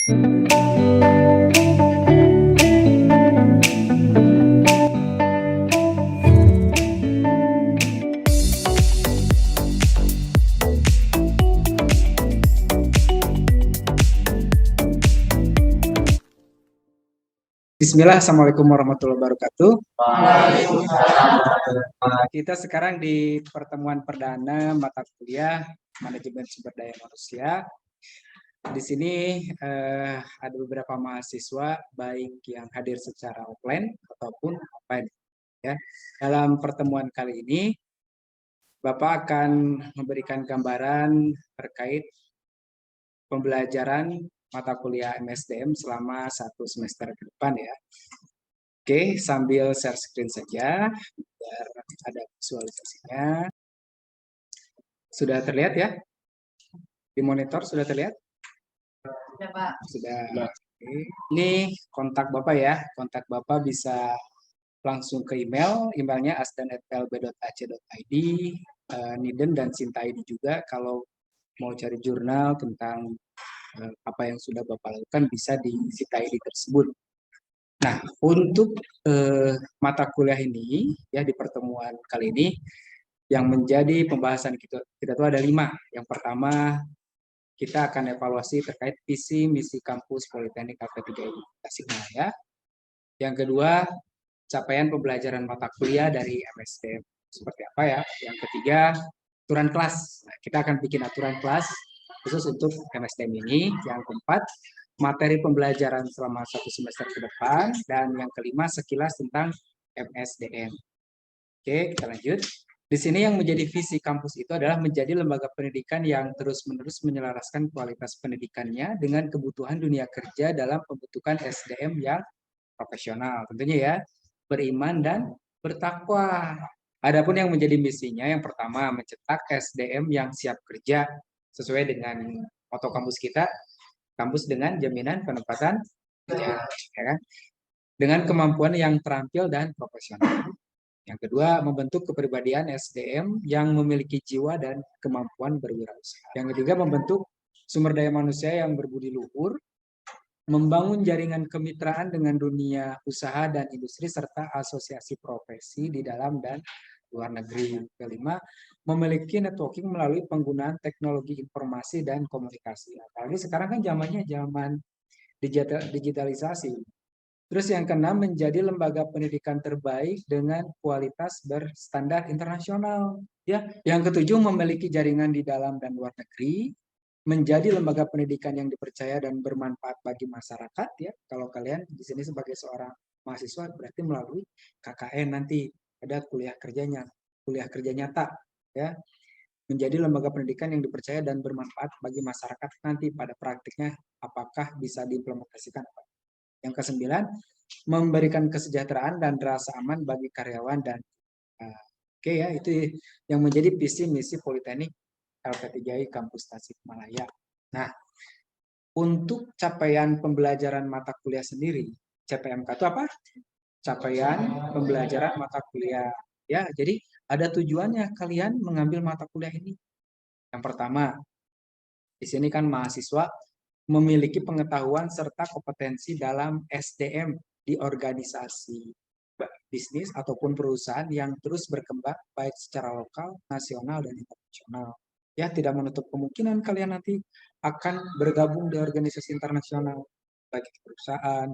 Bismillah, Assalamualaikum warahmatullahi wabarakatuh. Waalaikumsalam. Kita sekarang di pertemuan perdana mata kuliah Manajemen Sumber Daya Manusia. Di sini ada beberapa mahasiswa baik yang hadir secara offline ataupun online. Ya. Dalam pertemuan kali ini, Bapak akan memberikan gambaran terkait pembelajaran mata kuliah MSDM selama 1 semester ke depan ya. Oke, sambil share screen saja biar ada visualisasinya. Sudah terlihat ya? Di monitor sudah terlihat? Sudah, Pak. Sudah. Oke. Ini kontak Bapak ya. Kontak Bapak bisa langsung ke emailnya asdan@plb.ac.id, Niden dan Sinta ID juga. Kalau mau cari jurnal tentang apa yang sudah Bapak lakukan bisa di Sinta ID tersebut. Nah, untuk mata kuliah ini ya di pertemuan kali ini yang menjadi pembahasan kita itu ada 5. Yang pertama, kita akan evaluasi terkait visi misi kampus Politeknik AP3I Tasikmalaya. Yang kedua, capaian pembelajaran mata kuliah dari MSDM seperti apa ya. Yang ketiga, aturan kelas. Nah, kita akan bikin aturan kelas khusus untuk MSDM ini. Yang keempat, materi pembelajaran selama 1 semester ke depan. Dan yang kelima, sekilas tentang MSDM. Oke, kita lanjut. Di sini yang menjadi visi kampus itu adalah menjadi lembaga pendidikan yang terus-menerus menyelaraskan kualitas pendidikannya dengan kebutuhan dunia kerja dalam pembentukan SDM yang profesional. Tentunya ya, beriman dan bertakwa. Adapun yang menjadi misinya, yang pertama, mencetak SDM yang siap kerja sesuai dengan moto kampus kita, kampus dengan jaminan penempatan kerja, ya kan? Dengan kemampuan yang terampil dan profesional. Yang kedua, membentuk kepribadian SDM yang memiliki jiwa dan kemampuan berwirausaha. Yang ketiga, membentuk sumber daya manusia yang berbudi luhur, membangun jaringan kemitraan dengan dunia usaha dan industri serta asosiasi profesi di dalam dan luar negeri. Kelima, memiliki networking melalui penggunaan teknologi informasi dan komunikasi. Apalagi sekarang kan zamannya zaman digitalisasi. Terus yang keenam, menjadi lembaga pendidikan terbaik dengan kualitas berstandar internasional. Ya, yang ketujuh, memiliki jaringan di dalam dan luar negeri, menjadi lembaga pendidikan yang dipercaya dan bermanfaat bagi masyarakat. Ya, kalau kalian di sini sebagai seorang mahasiswa berarti melalui KKN nanti ada kuliah kerja nyata. Ya, menjadi lembaga pendidikan yang dipercaya dan bermanfaat bagi masyarakat nanti pada praktiknya apakah bisa diimplementasikan. Yang kesembilan, memberikan kesejahteraan dan rasa aman bagi karyawan dan oke ya, itu yang menjadi visi misi Politeknik LP3I Kampus Tasikmalaya. Nah, untuk capaian pembelajaran mata kuliah sendiri, CPMK itu apa? Capaian pembelajaran mata kuliah. Ya, jadi ada tujuannya kalian mengambil mata kuliah ini. Yang pertama, di sini kan mahasiswa memiliki pengetahuan serta kompetensi dalam SDM di organisasi bisnis ataupun perusahaan yang terus berkembang baik secara lokal, nasional, dan internasional. Ya, tidak menutup kemungkinan kalian nanti akan bergabung di organisasi internasional, baik di perusahaan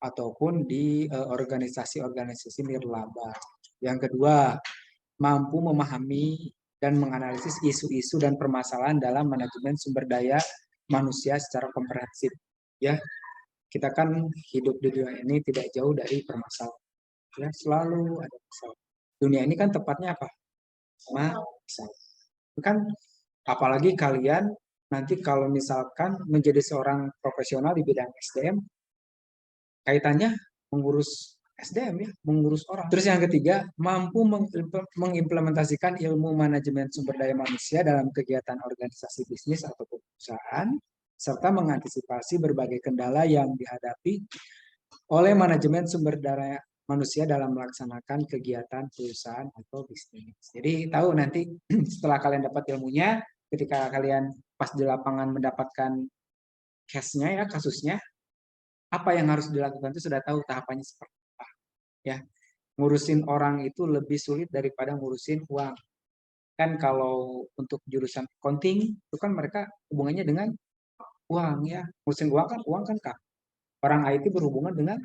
ataupun di organisasi-organisasi nirlaba. Yang kedua, mampu memahami dan menganalisis isu-isu dan permasalahan dalam manajemen sumber daya manusia secara komprehensif. Ya, kita kan hidup di dunia ini tidak jauh dari permasalahan. Ya, selalu ada masalah. Dunia ini kan tepatnya apa? Masalah. Kan apalagi kalian nanti kalau misalkan menjadi seorang profesional di bidang SDM, kaitannya mengurus SDM ya, mengurus orang. Terus yang ketiga, mampu mengimplementasikan ilmu manajemen sumber daya manusia dalam kegiatan organisasi bisnis atau perusahaan, serta mengantisipasi berbagai kendala yang dihadapi oleh manajemen sumber daya manusia dalam melaksanakan kegiatan perusahaan atau bisnis. Jadi tahu nanti setelah kalian dapat ilmunya, ketika kalian pas di lapangan mendapatkan case-nya ya, kasusnya, apa yang harus dilakukan itu sudah tahu tahapannya seperti apa. Ya, ngurusin orang itu lebih sulit daripada ngurusin uang. Kan kalau untuk jurusan accounting itu kan mereka hubungannya dengan uang ya. Ngurusin uang kan kak. Orang IT berhubungan dengan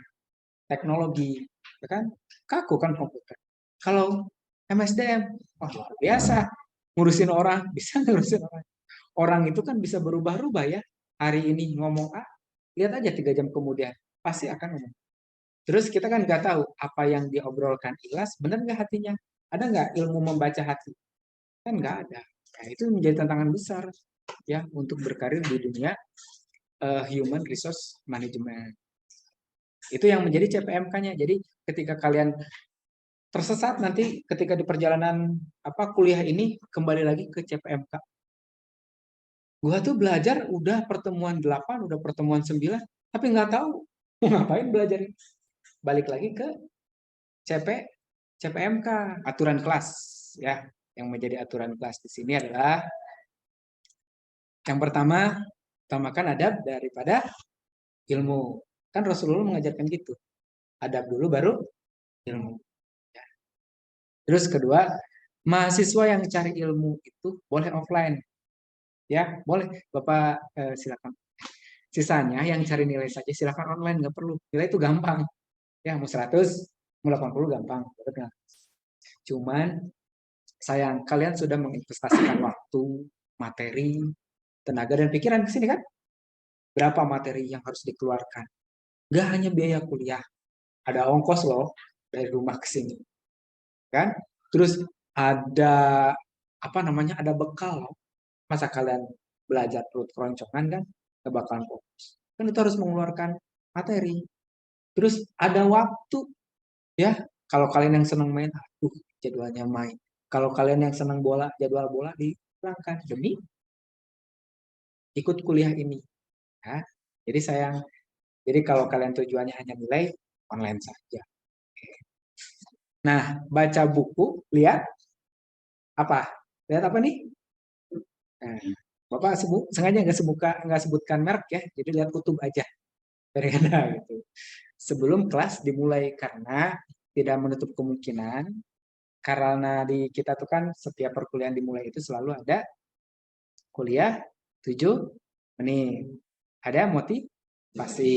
teknologi, ya kan? Kaku kan komputer. Kalau MSDM, wah luar biasa. Ngurusin orang, bisa ngurusin orang. Orang itu kan bisa berubah-ubah ya. Hari ini ngomong A, lihat aja 3 jam kemudian. Pasti akan ngomong. Terus kita kan nggak tahu apa yang diobrolkan ikhlas, benar nggak hatinya? Ada nggak ilmu membaca hati? Kan nggak ada. Nah, itu menjadi tantangan besar ya untuk berkarir di dunia human resource management. Itu yang menjadi CPMK-nya. Jadi ketika kalian tersesat nanti ketika di perjalanan kuliah ini kembali lagi ke CPMK. Gua tuh belajar udah pertemuan 8, udah pertemuan 9, tapi nggak tahu mau ngapain belajar. Balik lagi ke CPMK, aturan kelas ya. Yang menjadi aturan kelas di sini adalah yang pertama, utamakan adab daripada ilmu. Kan Rasulullah mengajarkan gitu. Adab dulu baru ilmu. Terus kedua, mahasiswa yang cari ilmu itu boleh offline. Ya, boleh. Bapak silakan. Sisanya yang cari nilai saja silakan online, nggak perlu. Nilai itu gampang. Ya, mau 100, mau 80 gampang. Cuman sayang, kalian sudah menginvestasikan waktu, materi, tenaga, dan pikiran ke sini kan? Berapa materi yang harus dikeluarkan? Nggak hanya biaya kuliah. Ada ongkos loh dari rumah ke sini. Kan? Terus ada ada bekal loh. Masa kalian belajar perut keroncongan kan? Nggak bakalan fokus. Kan itu harus mengeluarkan materi. Terus ada waktu ya. Kalau kalian yang senang main, aduh jadwalnya main. Kalau kalian yang senang bola, jadwal bola dihilangkan demi ikut kuliah ini. Ya. Jadi sayang. Jadi kalau kalian tujuannya hanya nilai, online saja. Nah, baca buku, lihat apa? Lihat apa nih? Nah, Bapak sengaja nggak sebutkan merek ya, jadi lihat kutub aja. Periada gitu. Sebelum kelas dimulai karena tidak menutup kemungkinan karena di kita tuh kan setiap perkuliahan dimulai itu selalu ada kuliah 7 menit. Ada motivasi.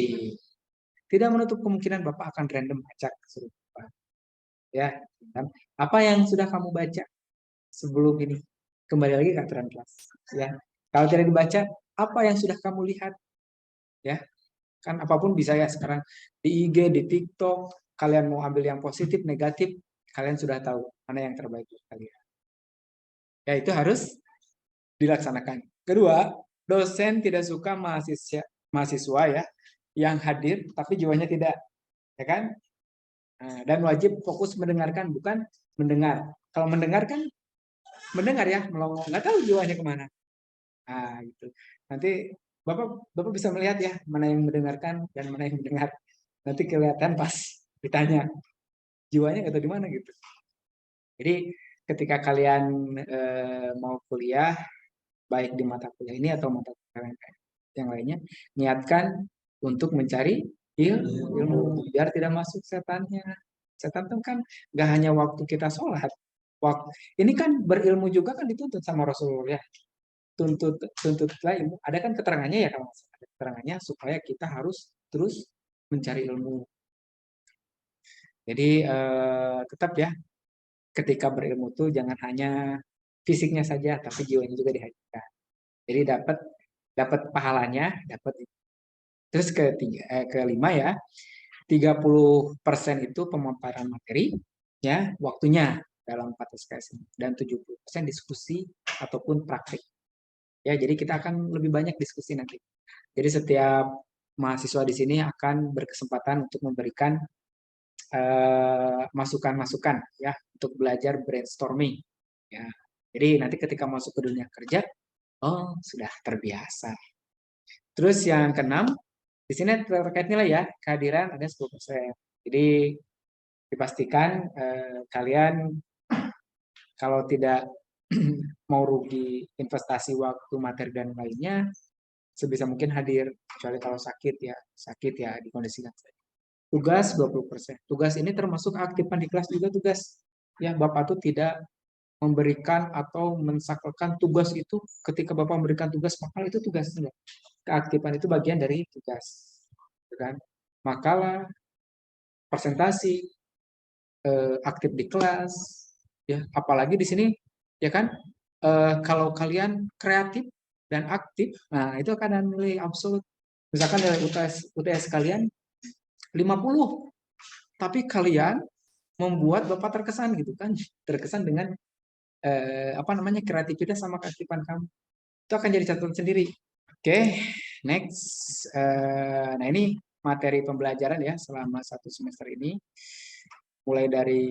Tidak menutup kemungkinan Bapak akan random baca serupa. Ya, kan? Apa yang sudah kamu baca sebelum ini? Kembali lagi ke aturan kelas. Ya, kalau tidak dibaca, apa yang sudah kamu lihat? Ya, kan apapun bisa ya sekarang di IG, di TikTok, kalian mau ambil yang positif, negatif, kalian sudah tahu mana yang terbaik untuk kalian. Ya, itu harus dilaksanakan. Kedua, dosen tidak suka mahasiswa ya yang hadir tapi jiwanya tidak, ya kan? Nah, dan wajib fokus mendengarkan bukan mendengar. Kalau mendengar kan mendengar ya, melongo, nggak tahu jiwanya kemana. Nah, gitu. Nanti Bapak bisa melihat ya mana yang mendengarkan dan mana yang mendengar. Nanti kelihatan pas ditanya jiwanya nggak tahu di mana gitu. Jadi ketika kalian mau kuliah baik di mata kuliah ini atau mata kuliah yang lainnya, niatkan untuk mencari ilmu biar tidak masuk setannya. Setan itu kan nggak hanya waktu kita sholat, ini kan berilmu juga kan dituntut sama Rasulullah ya. Tuntutlah ilmu. Ada kan keterangannya ya kalau ada keterangannya supaya kita harus terus mencari ilmu. Jadi tetap ya ketika berilmu tuh jangan hanya fisiknya saja tapi jiwanya juga dihadirkan. Jadi dapat dapat pahalanya, dapat. Terus kelima ya, 30% itu pemaparan materi ya, waktunya dalam 4 SKS ini dan 70% diskusi ataupun praktik. Ya, jadi kita akan lebih banyak diskusi nanti. Jadi setiap mahasiswa di sini akan berkesempatan untuk memberikan masukan-masukan ya untuk belajar brainstorming. Ya. Jadi nanti ketika masuk ke dunia kerja, oh sudah terbiasa. Terus yang keenam, di sini terkait nilai ya, kehadiran ada 10%. Jadi dipastikan kalian kalau tidak mau rugi investasi waktu, materi, dan lainnya, sebisa mungkin hadir, kecuali kalau sakit ya dikondisikan. Tugas 20%. Tugas ini termasuk aktifan di kelas juga tugas. Ya, Bapak tuh tidak memberikan atau mensakelkan tugas itu ketika Bapak memberikan tugas makalah itu tugas enggak. Keaktifan itu bagian dari tugas. Gitu kan? Makalah, presentasi, aktif di kelas, ya apalagi di sini ya kan kalau kalian kreatif dan aktif, nah itu akan nilai absolut. Misalkan nilai UTS kalian 50, tapi kalian membuat Bapak terkesan gitu kan, terkesan dengan kreativitas sama keaktifan kamu. Itu akan jadi catatan sendiri. Oke, next. Nah ini materi pembelajaran ya selama 1 semester ini. Mulai dari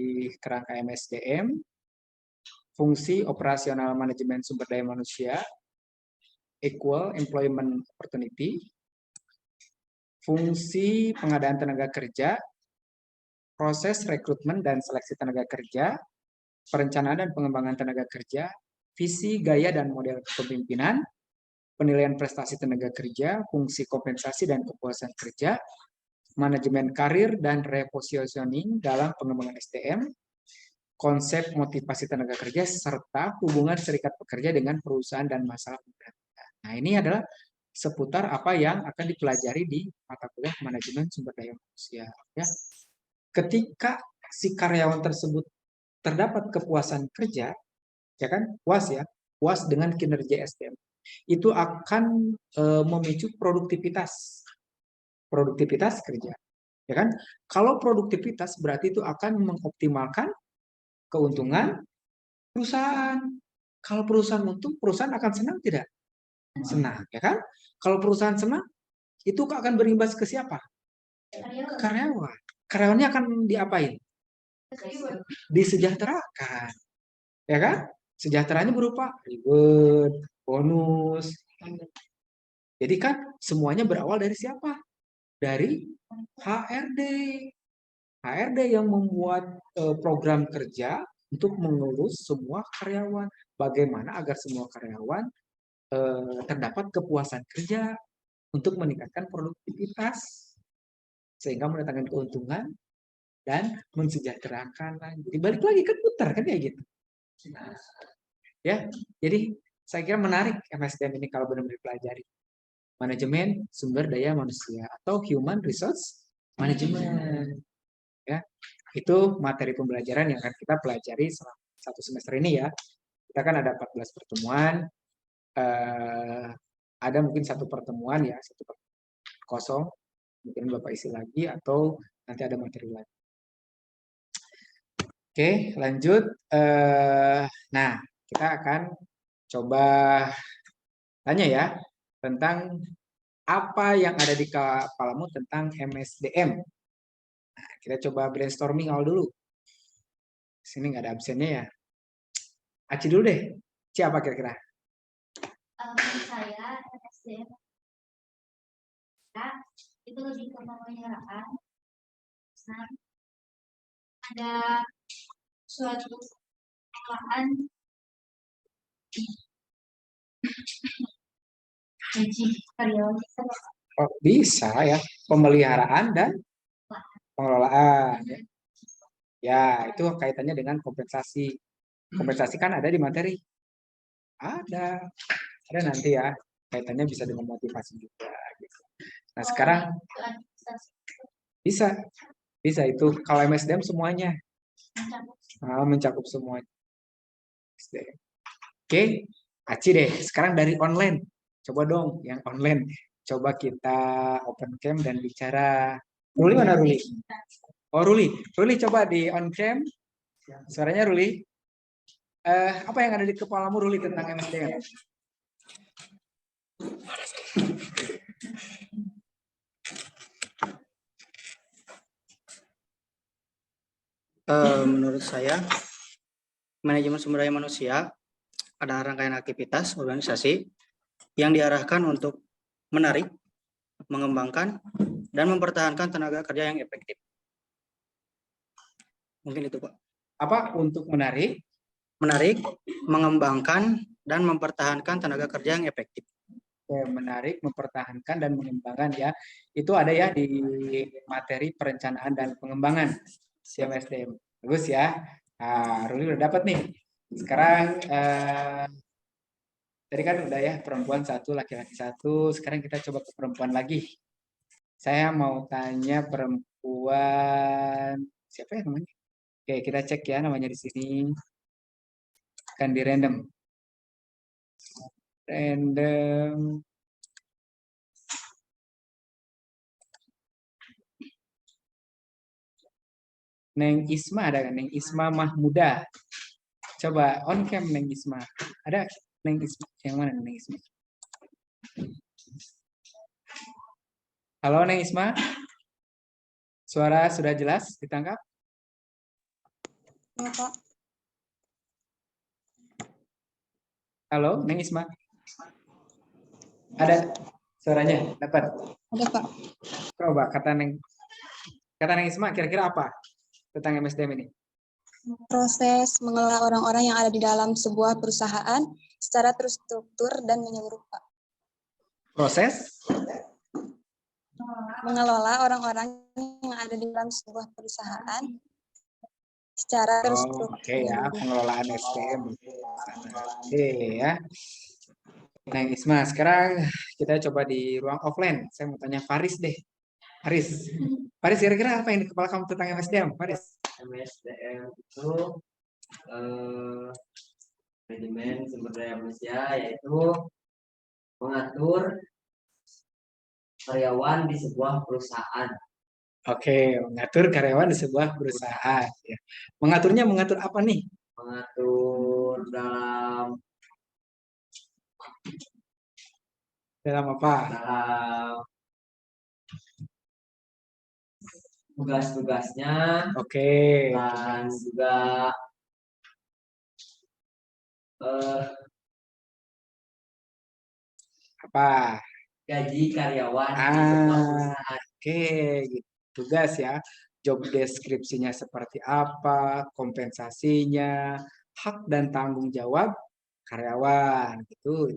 kerangka MSDM, fungsi operasional manajemen sumber daya manusia, equal employment opportunity, fungsi pengadaan tenaga kerja, proses rekrutmen dan seleksi tenaga kerja, perencanaan dan pengembangan tenaga kerja, visi, gaya, dan model kepemimpinan, penilaian prestasi tenaga kerja, fungsi kompensasi dan kepuasan kerja, manajemen karir dan repositioning dalam pengembangan SDM, konsep motivasi tenaga kerja, serta hubungan serikat pekerja dengan perusahaan dan masalah pekerjaan. Nah, ini adalah seputar apa yang akan dipelajari di mata kuliah manajemen sumber daya manusia. Ya. Ketika si karyawan tersebut terdapat kepuasan kerja, ya kan, puas dengan kinerja SDM, itu akan memicu produktivitas kerja, ya kan? Kalau produktivitas berarti itu akan mengoptimalkan keuntungan perusahaan. Kalau perusahaan untung, perusahaan akan senang tidak? Senang, ya kan? Kalau perusahaan senang, itu akan berimbas ke siapa? Ke karyawan. Karyawannya akan diapain? Disejahterakan, ya kan? Sejahteranya berupa reward, bonus. Jadi kan semuanya berawal dari siapa? Dari HRD. HRD yang membuat program kerja untuk mengurus semua karyawan. Bagaimana agar semua karyawan terdapat kepuasan kerja untuk meningkatkan produktivitas sehingga mendatangkan keuntungan dan mensejahterakan. Jadi balik lagi kan putar kan kayak gitu. Ya, jadi saya kira menarik MSDM ini kalau benar-benar dipelajari. Manajemen sumber daya manusia atau human resource management. Ya, itu materi pembelajaran yang akan kita pelajari selama 1 semester ini ya. Kita kan ada 14 pertemuan, ada mungkin 1 pertemuan ya, 1 pertemuan kosong, mungkin Bapak isi lagi atau nanti ada materi lagi. Oke, lanjut. Nah, kita akan coba tanya ya tentang apa yang ada di kepalamu tentang MSDM. Nah, kita coba brainstorming awal dulu. Sini nggak ada absennya ya. Aci dulu deh. Siapa kira-kira? Saya MSDM itu lebih ke pemeliharaan. Ada suatu pengelolaan gaji karyawan. Oh, bisa ya. Pemeliharaan dan pengelolaan. Ya. Ya, itu kaitannya dengan kompensasi. Kompensasi kan ada di materi. Ada nanti ya. Kaitannya bisa dengan motivasi juga. Gitu. Nah, sekarang bisa itu. Kalau MSDM semuanya mencakup semuanya. MSDM. Oke, Aci deh. Sekarang dari online. Coba dong yang online. Coba kita open cam dan bicara. Ruli mana Ruli? Oh Ruli coba di on cam. Suaranya Ruli. Apa yang ada di kepalamu Ruli tentang MSDM? Menurut saya, manajemen sumber daya manusia adalah rangkaian aktivitas organisasi yang diarahkan untuk menarik, mengembangkan, dan mempertahankan tenaga kerja yang efektif. Mungkin itu, Pak. Apa untuk menarik? Menarik, mengembangkan, dan mempertahankan tenaga kerja yang efektif. menarik, mempertahankan dan mengembangkan ya. Itu ada ya di materi perencanaan dan pengembangan MSDM. Bagus ya. Nah, Ruli udah dapat nih. Sekarang tadi kan udah ya perempuan satu, laki-laki satu. Sekarang kita coba ke perempuan lagi. Saya mau tanya perempuan siapa ya namanya? Oke, kita cek ya namanya di sini. Kan di random. Random. Neng Isma ada kan? Neng Isma Mahmuda. Coba on cam Neng Isma. Ada Neng Isma? Yang mana Neng Isma? Halo Neng Isma. Suara sudah jelas ditangkap? Ya, Pak. Halo Neng Isma. Ada suaranya? Dapat? Ada, Pak. Coba kata Neng Isma kira-kira apa tentang MSDM ini? Proses mengelola orang-orang yang ada di dalam sebuah perusahaan secara terstruktur dan menyeluruh, Pak. Proses Mengelola orang-orang yang ada di dalam sebuah perusahaan secara terstruktur. oke ya, pengelolaan SDM. Oke ya. Neng Isma, sekarang kita coba di ruang offline. Saya mau tanya Faris deh. Faris kira-kira apa yang di kepala kamu tentang MSDM? Faris. MSDM itu manajemen sumber daya manusia, yaitu mengatur karyawan di sebuah perusahaan. Oke, mengatur karyawan di sebuah perusahaan. Ya. Mengaturnya mengatur apa nih? Mengatur Dalam apa? dalam tugas-tugasnya, Oke. dan juga Apa? gaji karyawan di sebuah perusahaan. Oke, gitu. Tugas ya. Job deskripsinya seperti apa, kompensasinya, hak dan tanggung jawab karyawan. Itu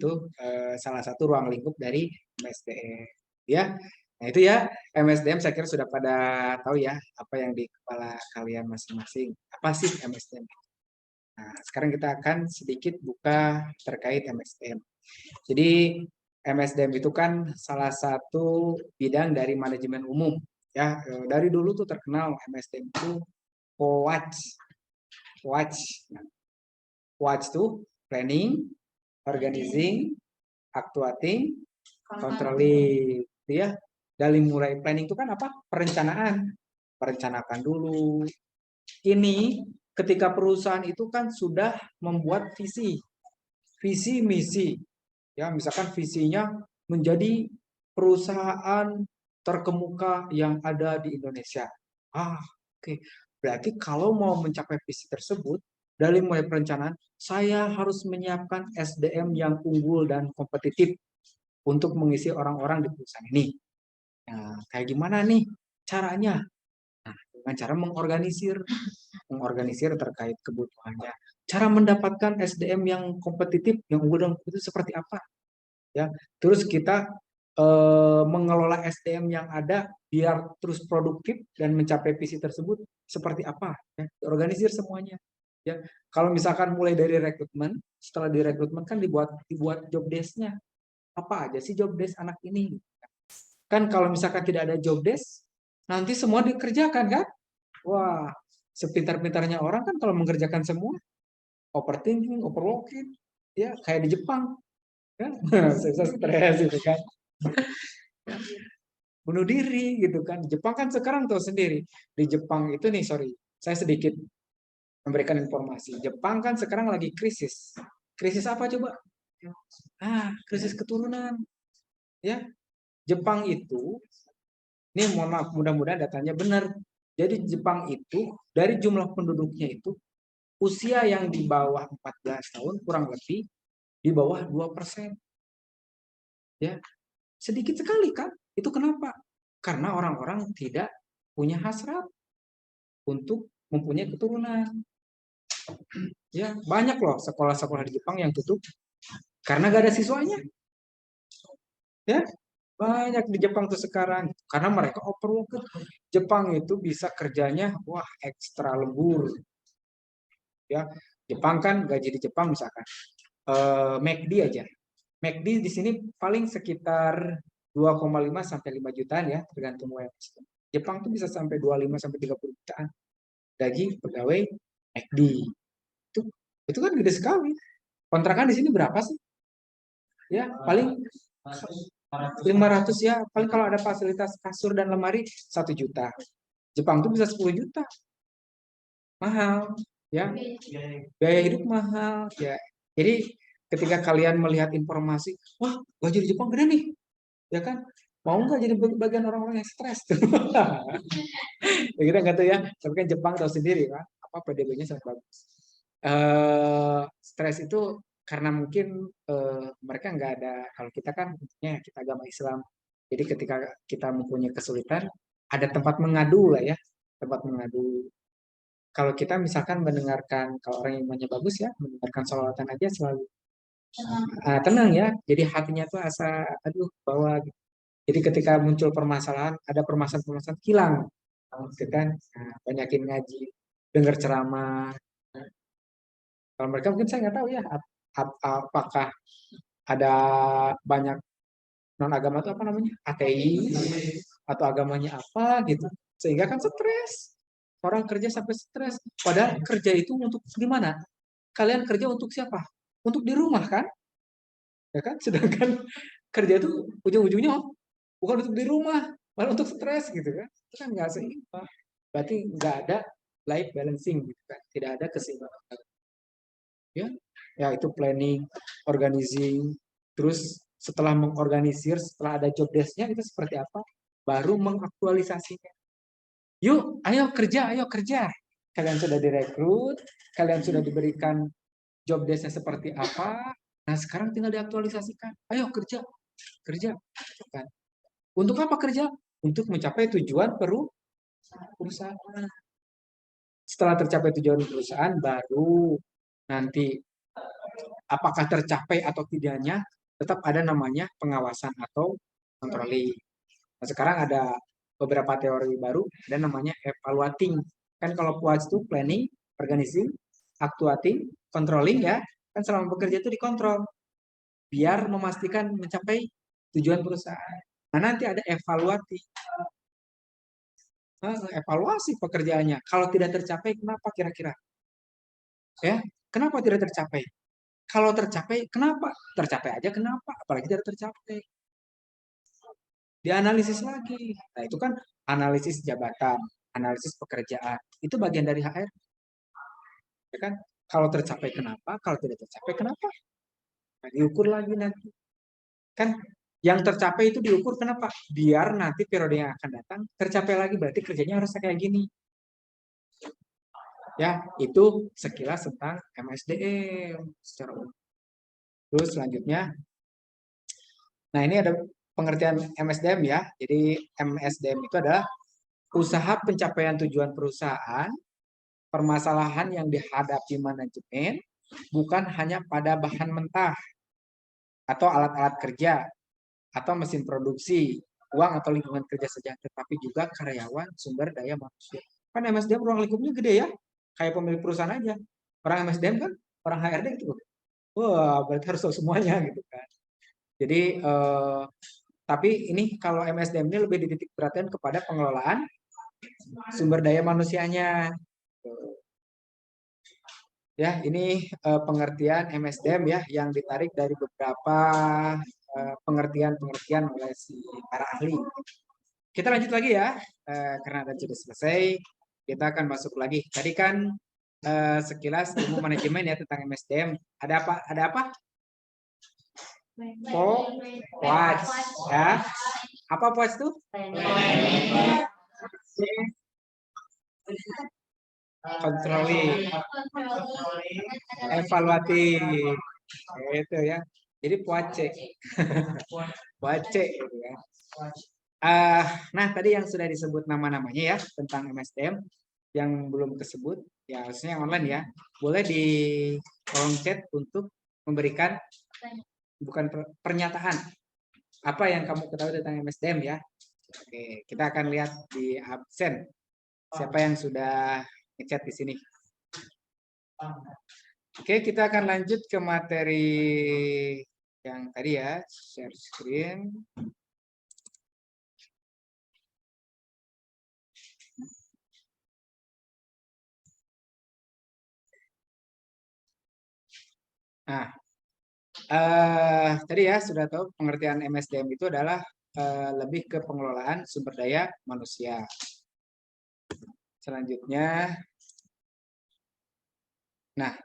salah satu ruang lingkup dari MSDM. Ya. Nah, itu ya MSDM saya kira sudah pada tahu ya apa yang di kepala kalian masing-masing. Apa sih MSDM? Nah, sekarang kita akan sedikit buka terkait MSDM. Jadi MSDM itu kan salah satu bidang dari manajemen umum ya. Dari dulu tuh terkenal MSDM itu POWACH. POWACH tuh planning, organizing, actuating, controlling. Ya, dari mulai planning itu kan apa? Perencanaan. Perencanakan dulu. Ini ketika perusahaan itu kan sudah membuat visi misi. Ya, misalkan visinya menjadi perusahaan terkemuka yang ada di Indonesia. Oke. Berarti kalau mau mencapai visi tersebut, dari mulai perencanaan, saya harus menyiapkan SDM yang unggul dan kompetitif untuk mengisi orang-orang di perusahaan ini. Nah, kayak gimana nih caranya? Nah, dengan cara mengorganisir terkait kebutuhannya. Cara mendapatkan SDM yang kompetitif, yang unggul dan kompetitif seperti apa? Ya, terus kita mengelola SDM yang ada biar terus produktif dan mencapai visi tersebut seperti apa? Ya, organisir semuanya. Ya, kalau misalkan mulai dari rekrutmen, setelah direkrutmen kan dibuat job desk-nya. Apa aja sih job desk anak ini? Kan kalau misalkan tidak ada job desk, nanti semua dikerjakan kan? Wah, sepintar-pintarnya orang kan kalau mengerjakan semua, overthinking, overworking, ya kayak di Jepang, ya, stres gitu kan, bunuh diri gitu kan. Jepang kan sekarang tahu sendiri, di Jepang itu nih, saya sedikit memberikan informasi. Jepang kan sekarang lagi krisis. Krisis apa coba? Krisis keturunan. Ya, Jepang itu, ini mohon maaf, mudah-mudahan datanya benar. Jadi Jepang itu dari jumlah penduduknya itu usia yang di bawah 14 tahun kurang lebih di bawah 2%. Ya, sedikit sekali kan? Itu kenapa? Karena orang-orang tidak punya hasrat untuk mempunyai keturunan. Ya, banyak loh sekolah-sekolah di Jepang yang tutup karena gak ada siswanya. Ya, banyak di Jepang tuh sekarang karena mereka overworked. Jepang itu bisa kerjanya wah ekstra lembur. Ya, Jepang kan gaji di Jepang misalkan McD aja. McD di sini paling sekitar 2,5 sampai 5 jutaan ya, tergantung UMS. Jepang tuh bisa sampai 25 sampai 30 jutaan gaji pegawai McD. Itu itu kan gede sekali. Kontrakan di sini berapa sih? Ya, paling 500 ya. Paling kalau ada fasilitas kasur dan lemari 1 juta. Jepang tuh bisa 10 juta. Mahal, ya. Biaya hidup mahal, ya. Jadi ketika kalian melihat informasi, wah, gaji di Jepang gede nih. Ya kan? Mau nggak jadi bagian orang-orang yang stres tuh? Ya kita nggak tahu ya. Tapi kan Jepang tahu sendiri kan, apa PDB-nya sangat bagus. Stres itu karena mungkin mereka nggak ada, kalau kita kan kita agama Islam. Jadi ketika kita mempunyai kesulitan, ada tempat mengadu lah ya, tempat mengadu. Kalau kita misalkan mendengarkan, kalau orang yang imannya bagus ya, mendengarkan sholawatan aja selalu tenang ya. Jadi hatinya tuh asa, aduh, bawa gitu. Jadi ketika muncul permasalahan, ada permasalahan-permasalahan hilang, gitu kan. Nah, banyakin ngaji, dengar ceramah. Kalau mereka mungkin saya nggak tahu ya, apakah ada banyak non agama itu apa namanya ateis atau agamanya apa gitu, sehingga kan stres. Orang kerja sampai stres. Padahal kerja itu untuk gimana? Kalian kerja untuk siapa? Untuk di rumah kan? Ya kan? Sedangkan kerja itu ujung-ujungnya bukan untuk di rumah, malah untuk stres gitu kan? Itu kan nggak seimbang. Berarti nggak ada life balancing gitu kan? Tidak ada keseimbangan. Ya, ya itu planning, organizing, terus setelah mengorganisir, setelah ada job desk-nya itu seperti apa, baru mengaktualisasinya. Yuk, ayo kerja. Kalian sudah direkrut, kalian sudah diberikan job desk-nya seperti apa. Nah, sekarang tinggal diaktualisasikan. Ayo kerja. Kan? Untuk apa kerja? Untuk mencapai tujuan perusahaan. Setelah tercapai tujuan perusahaan, baru nanti apakah tercapai atau tidaknya, tetap ada namanya pengawasan atau controlling. Nah, sekarang ada beberapa teori baru dan namanya evaluating. Kan kalau puas itu planning, organizing, actuating, controlling ya. Kan selama bekerja itu dikontrol biar memastikan mencapai tujuan perusahaan. Nah, nanti ada evaluasi. Nah, evaluasi pekerjaannya. Kalau tidak tercapai, kenapa kira-kira? Ya, kenapa tidak tercapai? Kalau tercapai, kenapa? Tercapai aja kenapa? Apalagi tidak tercapai. Dianalisis lagi. Nah, itu kan analisis jabatan, analisis pekerjaan. Itu bagian dari HR. Ya kan? Kalau tercapai kenapa? Kalau tidak tercapai kenapa? Nah, diukur lagi nanti. Kan yang tercapai itu diukur kenapa? Biar nanti periode yang akan datang tercapai lagi. Berarti kerjanya harus kayak gini. Ya, itu sekilas tentang MSDM secara umum. Terus selanjutnya, nah ini ada pengertian MSDM ya. Jadi MSDM itu adalah usaha pencapaian tujuan perusahaan, permasalahan yang dihadapi manajemen bukan hanya pada bahan mentah atau alat-alat kerja atau mesin produksi, uang atau lingkungan kerja saja, tetapi juga karyawan, sumber daya manusia. Kan MSDM ruang lingkupnya gede ya, kayak pemilik perusahaan aja. Orang MSDM kan orang HRD gitu. Wah, berarti harus tahu semuanya gitu kan. Jadi tapi ini kalau MSDM ini lebih dititik perhatian kepada pengelolaan sumber daya manusianya. Ya, ini pengertian MSDM ya yang ditarik dari beberapa pengertian-pengertian oleh si para ahli. Kita lanjut lagi ya, karena ada sudah selesai, kita akan masuk lagi. Tadi kan sekilas ilmu manajemen ya tentang MSDM. Ada apa? Ada apa? Watch ya. Apa watch itu? Controlling, evaluatif, itu ya. Jadi puace, puace gitu ya. Nah tadi yang sudah disebut nama-namanya ya tentang MSDM, yang belum tersebut ya harusnya yang online ya, boleh di kolom chat untuk memberikan bukan pernyataan Apa yang kamu ketahui tentang MSDM ya? Oke, kita akan lihat di absen. Siapa yang sudah ngechat di sini? Oke, kita akan lanjut ke materi yang tadi ya, share screen. Nah, tadi ya sudah tahu pengertian MSDM itu adalah lebih ke pengelolaan sumber daya manusia. Selanjutnya, nah,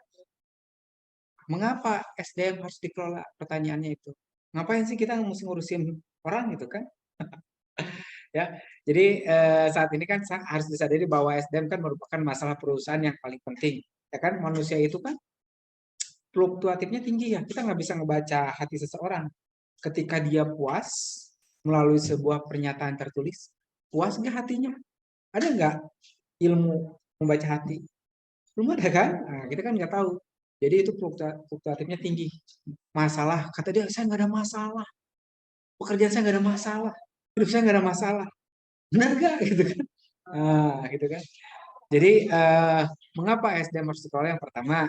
mengapa SDM harus dikelola? Pertanyaannya itu. Ngapain sih kita mesti ngurusin orang gitu kan? Ya, jadi saat ini kan harus disadari bahwa SDM kan merupakan masalah perusahaan yang paling penting. Ya kan, manusia itu kan fluktuatifnya tinggi ya. Kita nggak bisa ngebaca hati seseorang. Ketika dia puas melalui sebuah pernyataan tertulis, puas nggak hatinya? Ada nggak ilmu membaca hati? Belum ada kan? Nah, kita kan nggak tahu. Jadi itu fluktuatifnya tinggi. Masalah, kata dia, saya nggak ada masalah. Pekerjaan saya nggak ada masalah. Hidup saya nggak ada masalah. Benar nggak? Gitu kan? Nah, gitu kan. Jadi, mengapa SDM harus dikelola? Yang pertama,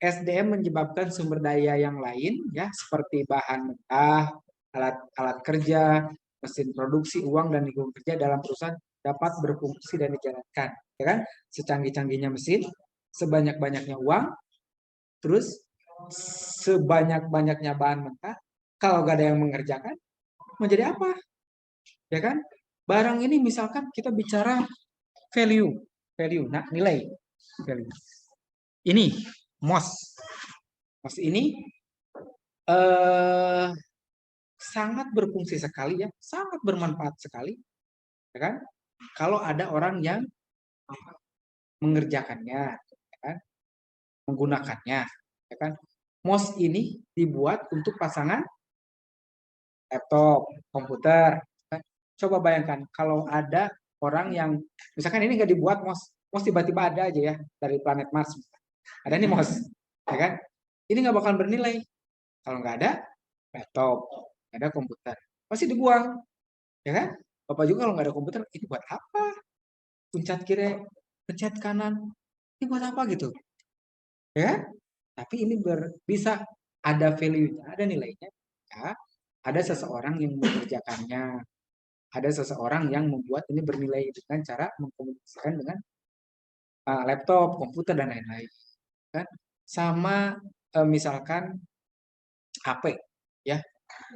SDM menyebabkan sumber daya yang lain, ya, seperti bahan mentah, alat kerja, mesin produksi, uang, dan lingkungan kerja dalam perusahaan dapat berfungsi dan dijalankan. Ya kan? Secanggih-canggihnya mesin, sebanyak-banyaknya uang, terus sebanyak-banyaknya bahan mentah, kalau nggak ada yang mengerjakan, menjadi apa? Ya kan? Barang ini misalkan kita bicara value, nah nilai, value. Ini MOS ini sangat berfungsi sekali ya, sangat bermanfaat sekali, ya kan? Kalau ada orang yang mengerjakannya, ya kan? Menggunakannya, ya kan? MOS ini dibuat untuk pasangan laptop, komputer. Coba bayangkan kalau ada orang yang misalkan ini nggak dibuat MOS tiba-tiba ada aja ya dari planet Mars. Ada nih MOS, ya kan? Ini nggak bakal bernilai kalau nggak ada laptop, nggak ada komputer, pasti dibuang, ya kan? Bapak juga kalau nggak ada komputer, ini buat apa? Pencet kiri, pencet kanan, ini buat apa gitu? Ya kan? Tapi ini bisa ada value-nya, ada nilainya. Ya, ada seseorang yang mengerjakannya, ada seseorang yang membuat ini bernilai dengan cara mengkomunikasikan dengan laptop, komputer dan lain-lain. Kan? Sama misalkan HP, ya.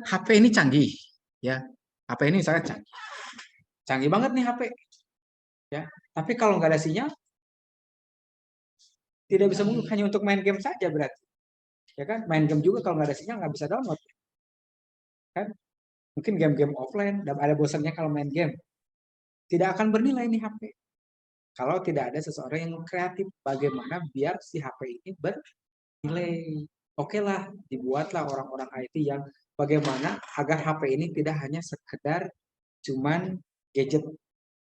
HP ini canggih, ya. HP ini misalkan canggih, canggih banget nih HP, ya. Tapi kalau nggak ada sinyal, tidak bisa menggunakan hanya untuk main game saja berarti, ya kan? Main game juga kalau nggak ada sinyal nggak bisa download, kan? Mungkin game-game offline, dan ada bosannya kalau main game. Tidak akan bernilai nih HP. Kalau tidak ada seseorang yang kreatif, bagaimana biar si HP ini bernilai. Oke lah, dibuatlah orang-orang IT yang bagaimana agar HP ini tidak hanya sekedar cuman gadget,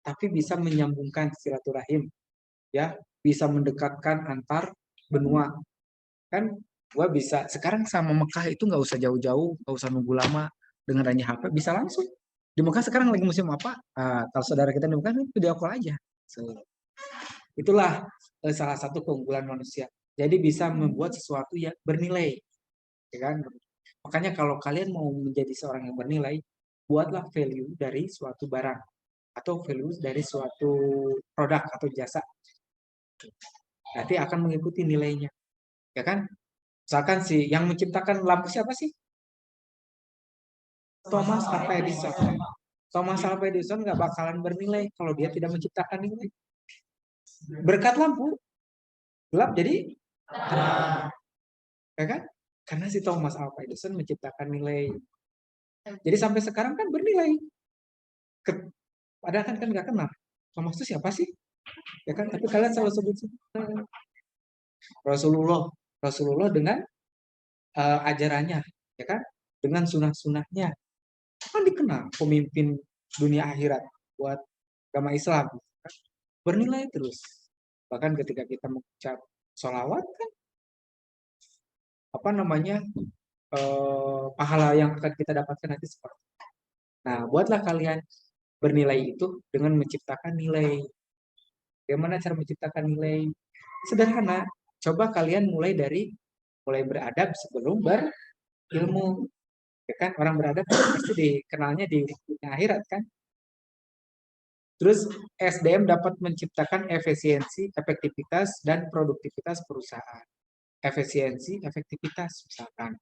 tapi bisa menyambungkan silaturahim, ya, bisa mendekatkan antar benua. Kan gua bisa sekarang sama Mekah itu nggak usah jauh-jauh, nggak usah nunggu lama, dengan adanya HP bisa langsung. Di Mekah sekarang lagi musim apa? Kalau saudara kita di Mekah video call aja. So, itulah salah satu keunggulan manusia. Jadi bisa membuat sesuatu yang bernilai, ya kan? Makanya kalau kalian mau menjadi seorang yang bernilai, buatlah value dari suatu barang atau value dari suatu produk atau jasa. Nanti akan mengikuti nilainya, ya kan? Misalkan si yang menciptakan lampu siapa sih? Thomas Alva Edison. Thomas Alva Edison nggak bakalan bernilai kalau dia tidak menciptakan nilai. Berkat lampu gelap jadi terang, ya kan? Karena si Thomas Alva Edison menciptakan nilai. Jadi sampai sekarang kan bernilai. Padahal kan nggak kenal. Thomas itu siapa sih? Ya kan? Tapi kalian selalu sebut Rasulullah dengan ajarannya, ya kan? Dengan sunah-sunahnya, kan dikenal pemimpin dunia akhirat buat agama Islam. Kan? Bernilai terus. Bahkan ketika kita mengucap sholawat kan, apa namanya, pahala yang akan kita dapatkan nanti seperti Nah, buatlah kalian bernilai itu dengan menciptakan nilai. Bagaimana cara menciptakan nilai? Sederhana. Coba kalian mulai beradab sebelum berilmu. Ya kan? Orang beradab pasti dikenalnya di akhirat kan. Terus SDM dapat menciptakan efisiensi, efektivitas, dan produktivitas perusahaan. Efisiensi, efektivitas misalkan.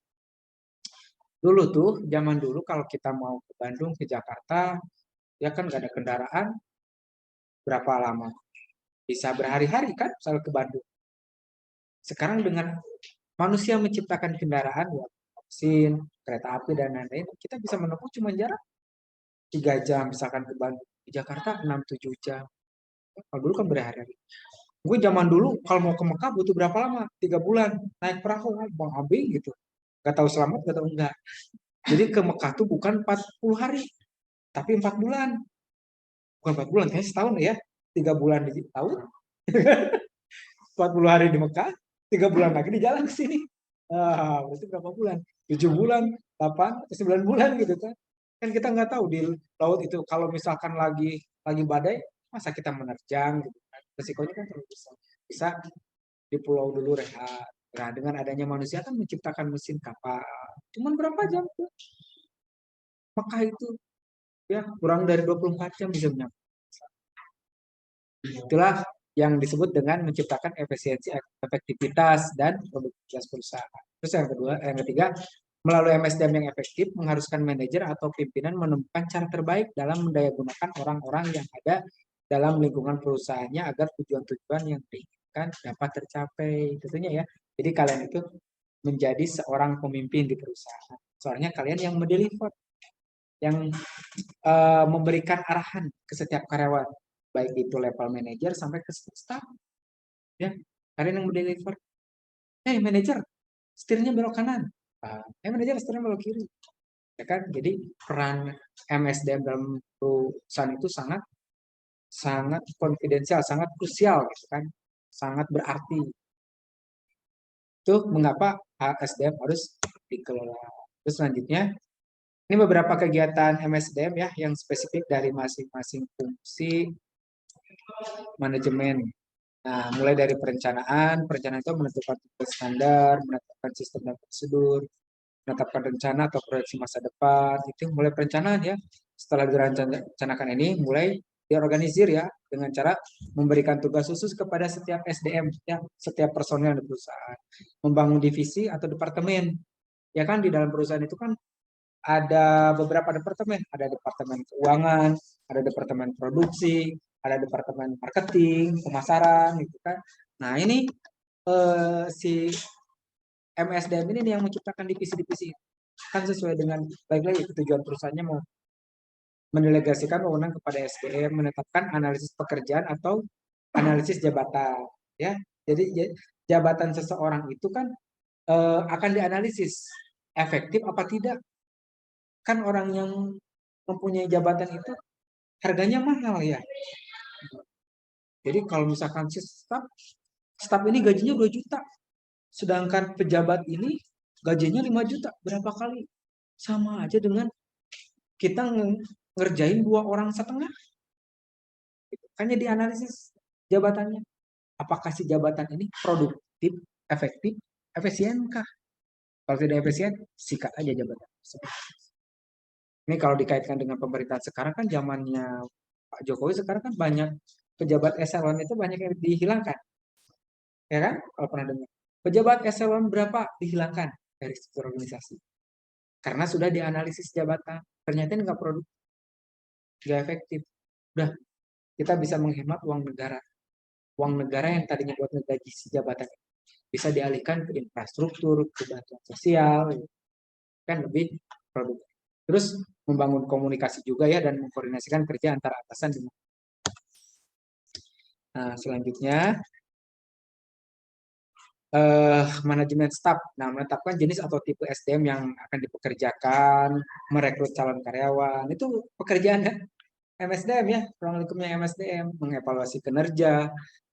Dulu tuh, zaman dulu kalau kita mau ke Bandung, ke Jakarta, ya kan nggak ada kendaraan, berapa lama? Bisa berhari-hari kan, misalnya ke Bandung. Sekarang dengan manusia menciptakan kendaraan, ya, mesin, kereta api, dan lain-lain, kita bisa menempuh cuma jarak 3 jam, misalkan ke Bandung. Di Jakarta 6-7 jam. Kalau dulu kan berhari-hari. Gue zaman dulu kalau mau ke Mekah butuh berapa lama? 3 bulan. Naik perahu, Bang Abi gitu. Gak tahu selamat, gak tahu enggak. Jadi ke Mekah tuh bukan 40 hari, tapi 4 bulan. Bukan 4 bulan, kayaknya setahun ya. 3 bulan di tahun, 40 hari di Mekah, 3 bulan lagi di jalan ke sini. Berarti berapa bulan? 7 bulan, 8, 9 bulan gitu kan. Kan kita nggak tahu di laut itu kalau misalkan lagi badai, masa kita menerjang gitu kan. Resikonya kan terlalu besar. Bisa di pulau dulu rehat. Nah, dengan adanya manusia kan menciptakan mesin kapal. Cuman berapa jam tuh? Mekah itu ya kurang dari 24 jam bisa nyampe. Itulah yang disebut dengan menciptakan efisiensi, efektivitas, dan produktivitas perusahaan. Terus yang ketiga, melalui MSDM yang efektif, mengharuskan manajer atau pimpinan menemukan cara terbaik dalam mendayagunakan orang-orang yang ada dalam lingkungan perusahaannya agar tujuan-tujuan yang diinginkan dapat tercapai. Tentunya ya, jadi kalian itu menjadi seorang pemimpin di perusahaan. Soalnya kalian yang mendeliver, yang memberikan arahan ke setiap karyawan, baik itu level manajer sampai ke staff. Ya, kalian yang mendeliver. Manajer, setirnya belok kanan. Manajer, setirnya belok kiri. Ya kan? Jadi peran MSDM dalam perusahaan itu sangat sangat konfidensial, sangat krusial gitu kan. Sangat berarti. Itu mengapa SDM harus dikelola. Terus selanjutnya, ini beberapa kegiatan MSDM ya yang spesifik dari masing-masing fungsi manajemen. Nah, mulai dari perencanaan itu menentukan tugas standar, menetapkan sistem dan prosedur, menetapkan rencana atau proyeksi masa depan, itu mulai perencanaan ya. Setelah direncanakan ini, mulai diorganisir ya, dengan cara memberikan tugas khusus kepada setiap SDM, ya, setiap personel di perusahaan. Membangun divisi atau departemen. Ya kan, di dalam perusahaan itu kan ada beberapa departemen, ada departemen keuangan, ada departemen produksi, ada departemen marketing, pemasaran, gitu kan. Nah ini si MSDM ini yang menciptakan divisi-divisi kan sesuai dengan baik-baik tujuan perusahaannya mau mendelegasikan wewenang kepada SDM, menetapkan analisis pekerjaan atau analisis jabatan, ya. Jadi jabatan seseorang itu kan akan dianalisis efektif apa tidak. Kan orang yang mempunyai jabatan itu harganya mahal ya. Jadi kalau misalkan si staf ini gajinya 2 juta. Sedangkan pejabat ini gajinya 5 juta. Berapa kali? Sama aja dengan kita ngerjain 2 orang setengah. Hanya dianalisis jabatannya. Apakah si jabatan ini produktif, efektif, efisienkah? Kalau tidak efisien, sikat aja jabatan tersebut. Ini kalau dikaitkan dengan pemerintahan sekarang kan zamannya Pak Jokowi sekarang kan banyak pejabat eselon itu banyak yang dihilangkan. Ya kan? Kalau pernah dengar. Pejabat eselon berapa dihilangkan dari struktur organisasi? Karena sudah dianalisis jabatan. Ternyata ini nggak produktif, nggak efektif. Udah, kita bisa menghemat uang negara. Uang negara yang tadinya buat ngegaji si jabatan bisa dialihkan ke infrastruktur, ke bantuan sosial, kan lebih produktif. Terus membangun komunikasi juga ya dan mengkoordinasikan kerja antara atasan dengan. Nah, selanjutnya manajemen staf. Nah, menetapkan jenis atau tipe SDM yang akan dipekerjakan, merekrut calon karyawan. Itu pekerjaan MSDM ya, ruang lingkupnya MSDM, mengevaluasi kinerja,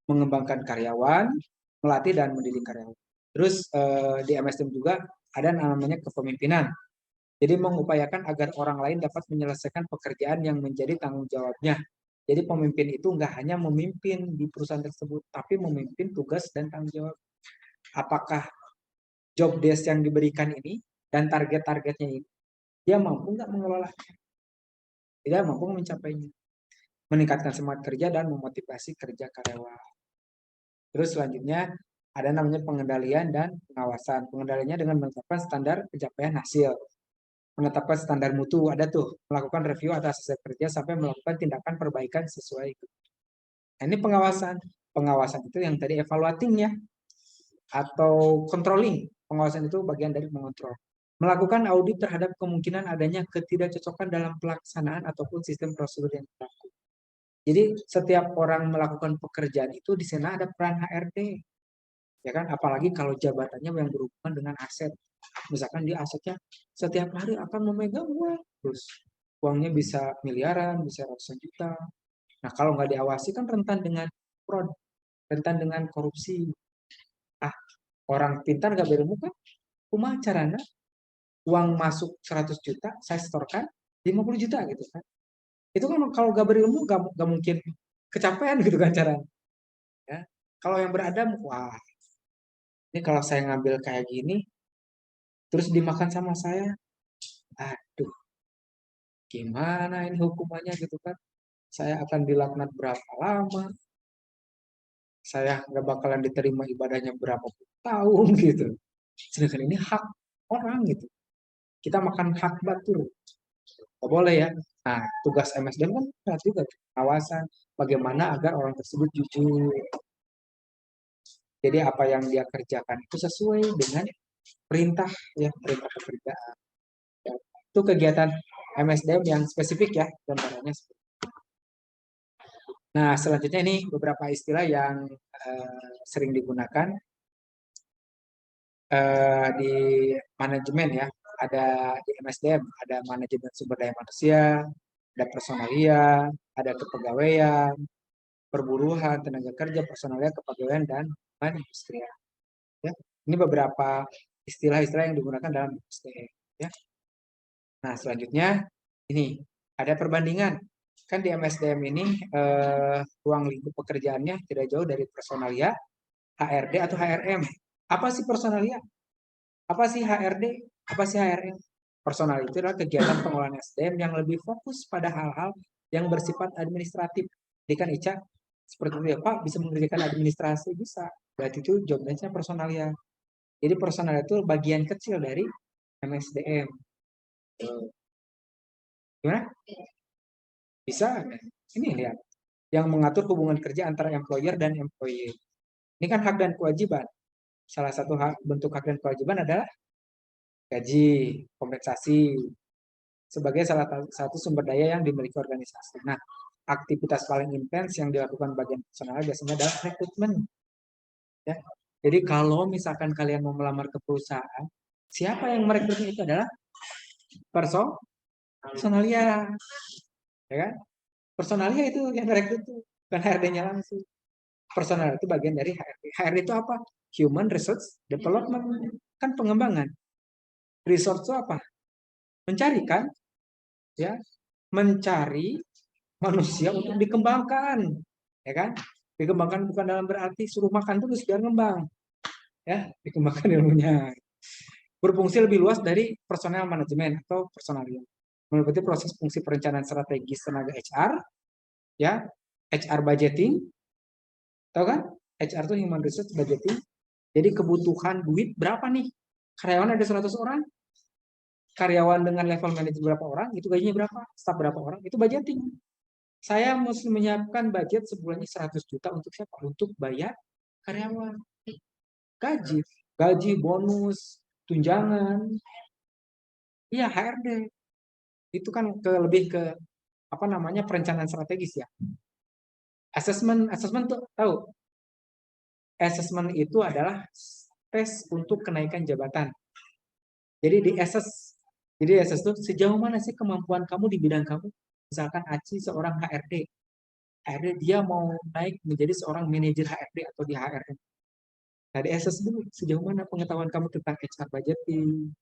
mengembangkan karyawan, melatih dan mendidik karyawan. Terus di MSDM juga ada namanya kepemimpinan. Jadi mengupayakan agar orang lain dapat menyelesaikan pekerjaan yang menjadi tanggung jawabnya. Jadi pemimpin itu nggak hanya memimpin di perusahaan tersebut, tapi memimpin tugas dan tanggung jawab. Apakah job desk yang diberikan ini dan target-targetnya ini, dia mampu nggak mengelola? Tidak mampu mencapainya. Meningkatkan semangat kerja dan memotivasi kerja karyawan. Terus selanjutnya ada namanya pengendalian dan pengawasan. Pengendaliannya dengan menetapkan standar pencapaian hasil. Menetapkan standar mutu, ada tuh. Melakukan review atas hasil kerja sampai melakukan tindakan perbaikan sesuai. Nah, ini pengawasan. Pengawasan itu yang tadi evaluating ya. Atau controlling. Pengawasan itu bagian dari mengontrol. Melakukan audit terhadap kemungkinan adanya ketidakcocokan dalam pelaksanaan ataupun sistem prosedur yang berlaku. Jadi setiap orang melakukan pekerjaan itu di sana ada peran HRD. Ya kan, apalagi kalau jabatannya yang berhubungan dengan aset. Misalkan dia asetnya setiap hari akan memegang uang, terus uangnya bisa miliaran, bisa ratusan juta. Nah, kalau nggak diawasi kan rentan dengan fraud, rentan dengan korupsi. Ah, orang pintar nggak berilmu kan, kumaha carana uang masuk 100 juta, saya setorkan 50 juta gitu kan. Itu kan kalau nggak berilmu nggak mungkin kecapean gitu kan caranya. Ya. Kalau yang beradab, wah, ini kalau saya ngambil kayak gini, terus dimakan sama saya, aduh, gimana ini hukumannya gitu kan? Saya akan dilaknat berapa lama? Saya nggak bakalan diterima ibadahnya berapa puluh tahun gitu. Sedangkan ini hak orang gitu. Kita makan hak batur. Nggak boleh ya. Nah, tugas MSDM kan berat juga tuh, pengawasan bagaimana agar orang tersebut jujur. Jadi apa yang dia kerjakan itu sesuai dengan perintah ya, perintah pekerjaan. Ya, itu kegiatan MSDM yang spesifik ya, gambarannya. Nah, selanjutnya ini beberapa istilah yang sering digunakan di manajemen ya. Ada di MSDM, ada manajemen sumber daya manusia, ada personalia, ada kepegawaian, perburuhan, tenaga kerja, personalia, kepegawaian, dan industrial. Ya. Ini beberapa istilah-istilah yang digunakan dalam MSDM. Ya. Nah, selanjutnya ini ada perbandingan. Kan di MSDM ini ruang lingkup pekerjaannya tidak jauh dari personalia, HRD atau HRM. Apa sih personalia? Apa sih HRD? Apa sih HRM? Personal itu adalah kegiatan pengolahan SDM yang lebih fokus pada hal-hal yang bersifat administratif. Jadi kan Ica seperti itu ya, Pak bisa mengerjakan administrasi? Bisa. Berarti itu job desk-nya personalia. Jadi personalia itu bagian kecil dari MSDM. Gimana? Bisa. Ini lihat. Yang mengatur hubungan kerja antara employer dan employee. Ini kan hak dan kewajiban. Salah satu bentuk hak dan kewajiban adalah gaji, kompensasi, sebagai salah satu sumber daya yang dimiliki organisasi. Nah, aktivitas paling intens yang dilakukan bagian personal biasanya adalah rekrutmen. Ya. Jadi kalau misalkan kalian mau melamar ke perusahaan, siapa yang merekrutnya itu adalah personalia. Ya kan? Personalia itu yang merekrut itu, bukan HRD-nya langsung. Personal itu bagian dari HRD. HRD itu apa? Human Resource Development. Kan pengembangan. Resource itu apa? Mencari kan? Ya, mencari manusia untuk dikembangkan, ya kan? Dikembangkan bukan dalam berarti suruh makan terus biar ngembang, ya, dikembangkan ilmunya. Berfungsi lebih luas dari personal manajemen atau personalia. Meliputi proses fungsi perencanaan strategis tenaga HR, ya, HR budgeting, tahu kan? HR itu human resource budgeting. Jadi kebutuhan duit berapa nih? Karyawan ada 100 orang, karyawan dengan level manajer berapa orang, itu gajinya berapa, staf berapa orang, itu budgeting. Saya mesti menyiapkan budget sebulannya 100 juta untuk siapa? Untuk bayar karyawan. Gaji, gaji, bonus, tunjangan. Iya, HRD. Itu kan lebih ke apa namanya perencanaan strategis ya. Assessment tuh tahu. Assessment itu adalah tes untuk kenaikan jabatan. Jadi di assess. Jadi assess itu sejauh mana sih kemampuan kamu di bidang kamu? Misalkan Aci seorang HRD. HRD dia mau naik menjadi seorang manajer HRD atau di HRM. Nah, di assess dulu sejauh mana pengetahuan kamu tentang HR budgeting,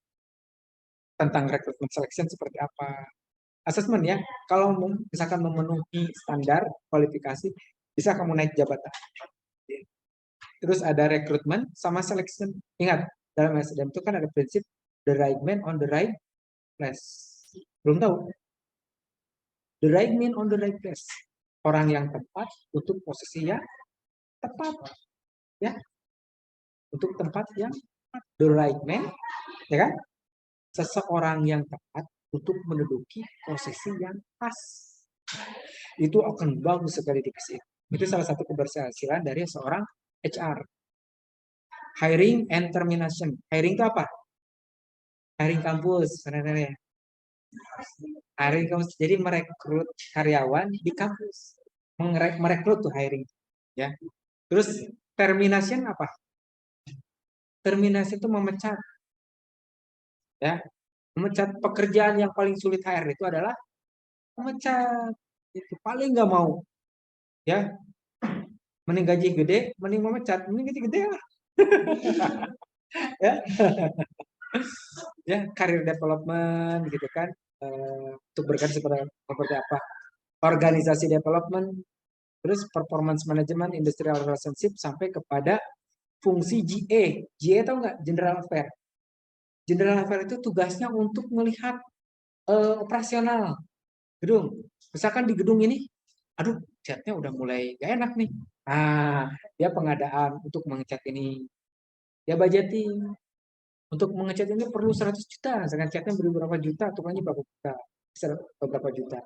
tentang rekrutmen selection seperti apa. Asesmen ya, kalau misalkan memenuhi standar kualifikasi, bisa kamu naik jabatan. Terus ada rekrutmen sama selection. Ingat, dalam SDM itu kan ada prinsip the right man on the right place. Belum tahu? The right man on the right place. Orang yang tepat untuk posisi yang tepat. Ya. Untuk tempat yang tepat. The right man, ya kan? Seseorang yang tepat untuk menduduki posisi yang pas. Itu akan bagus sekali di PSI. Itu salah satu keberhasilan dari seorang HR. Hiring and termination. Hiring itu apa? Hiring kampus. Hiring kampus. Jadi merekrut karyawan di kampus. Merekrut tuh hiring. Ya. Terus termination apa? Terminasi itu memecat. Ya. Memecat. Pekerjaan yang paling sulit HR itu adalah memecat. Itu paling nggak mau. Ya. Mending gaji gede, mending memecat, mending gaji gede lah. Ya. Ya, career development gitu kan. Untuk berkaitan seperti apa? Organisasi development, terus performance management, industrial relationship, sampai kepada fungsi GA. GA tahu nggak? General Affair. General Affair itu tugasnya untuk melihat operasional gedung. Misalkan di gedung ini, aduh, catnya udah mulai gak enak nih. Nah, dia pengadaan untuk mengecat ini. Dia budgeting. Untuk mengecat ini perlu 100 juta. Misalkan catnya berapa juta, tukangnya berapa juta. Berapa juta.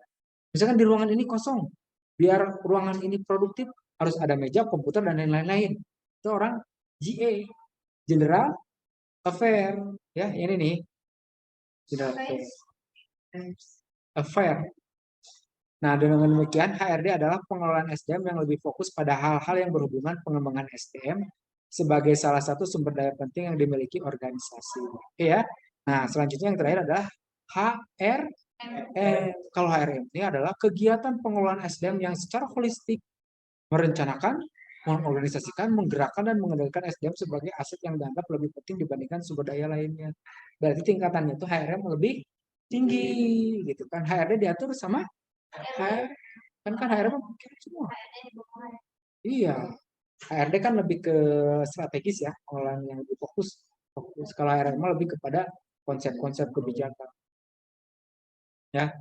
Misalkan di ruangan ini kosong. Biar ruangan ini produktif, harus ada meja, komputer, dan lain-lain. Itu orang GA. General Affair. Ya, ini nih. General Affair. Nah, dengan demikian, HRD adalah pengelolaan SDM yang lebih fokus pada hal-hal yang berhubungan pengembangan SDM sebagai salah satu sumber daya penting yang dimiliki organisasi. Oke ya. Nah, selanjutnya yang terakhir adalah HRM. Kalau HRM ini adalah kegiatan pengelolaan SDM yang secara holistik merencanakan, mengorganisasikan, menggerakkan, dan mengendalikan SDM sebagai aset yang dianggap lebih penting dibandingkan sumber daya lainnya. Berarti tingkatannya itu HRM lebih tinggi, gitu kan. HRD diatur sama kan HRD semua. Iya. HRD kan lebih ke strategis ya, pengelolaan yang lebih fokus. Kalau HRM lebih kepada konsep-konsep kebijakan. Ya.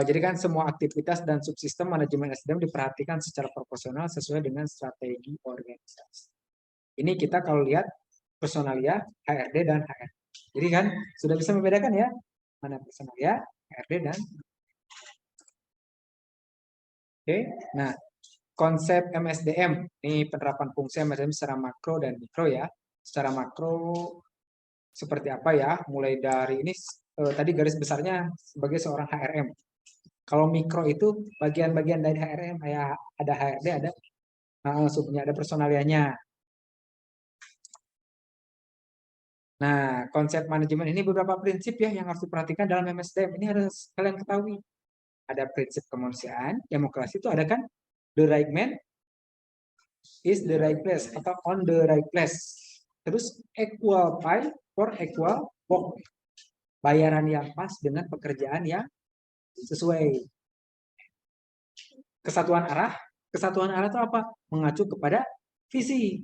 Jadi kan semua aktivitas dan subsistem manajemen SDM diperhatikan secara proporsional sesuai dengan strategi organisasi. Ini kita kalau lihat personalia, HRD dan HR. Jadi kan sudah bisa membedakan ya mana personalia, HRD dan Oke. Nah, konsep MSDM ini penerapan fungsi MSDM secara makro dan mikro ya. Secara makro seperti apa ya? Mulai dari ini tadi garis besarnya sebagai seorang HRM. Kalau mikro itu bagian-bagian dari HRM, kayak ada HRD, ada subnya, ada personalianya. Nah, konsep manajemen ini beberapa prinsip ya yang harus diperhatikan dalam MSDM. Ini harus kalian ketahui. Ada prinsip kemanusiaan, demokrasi itu ada kan? The right man is the right place atau on the right place. Terus equal pay for equal work. Bayaran yang pas dengan pekerjaan yang sesuai. Kesatuan arah itu apa? Mengacu kepada visi.